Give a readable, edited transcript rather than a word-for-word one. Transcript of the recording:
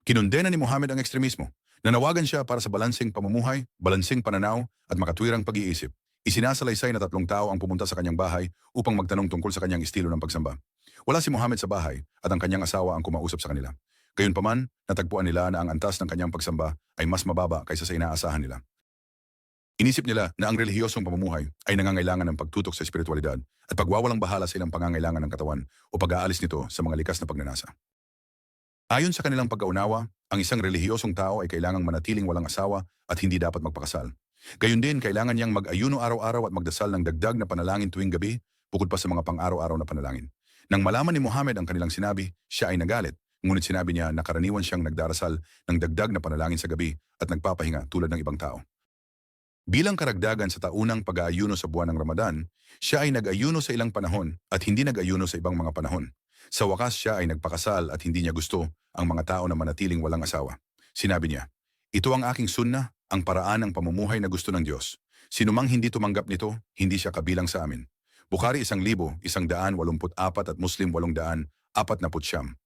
Kinundena ni Muhammad ang ekstremismo. Nanawagan siya para sa balanseng pamumuhay, balanseng pananaw at makatwirang pag-iisip. Isinasalaysay na 3 tao ang pumunta sa kanyang bahay upang magtanong tungkol sa kanyang estilo ng pagsamba. Wala si Muhammad sa bahay at ang kanyang asawa ang kumausap sa kanila. Gayunpaman, natagpuan nila na ang antas ng kanyang pagsamba ay mas mababa kaysa sa inaasahan nila. Inisip nila na ang relihiyosong pamumuhay ay nangangailangan ng pagtutok sa espiritualidad at pagwawalang bahala sa ilang pangangailangan ng katawan o pag-aalis nito sa mga likas na pagnanasa. Ayon sa kanilang pagkaunawa, ang isang relihiyosong tao ay kailangang manatiling walang asawa at hindi dapat magpakasal. Gayun din, kailangan niyang mag-ayuno araw-araw at magdasal ng dagdag na panalangin tuwing gabi, bukod pa sa mga pang-araw-araw na panalangin. Nang malaman ni Muhammad ang kanilang sinabi, siya ay nagalit, ngunit sinabi niya na karaniwan siyang nagdarasal ng dagdag na panalangin sa gabi at nagpapahinga tulad ng ibang tao. Bilang karagdagan sa taunang pag-aayuno sa buwan ng Ramadan, siya ay nag-ayuno sa ilang panahon at hindi nag-ayuno sa ibang mga panahon. Sa wakas siya ay nagpakasal at hindi niya gusto ang mga tao na manatiling walang asawa. Sinabi niya, "Ito ang aking sunnah, ang paraan ng pamumuhay na gusto ng Diyos. Sinumang hindi tumanggap nito, hindi siya kabilang sa amin." Bukhari 1184 at Muslim 849.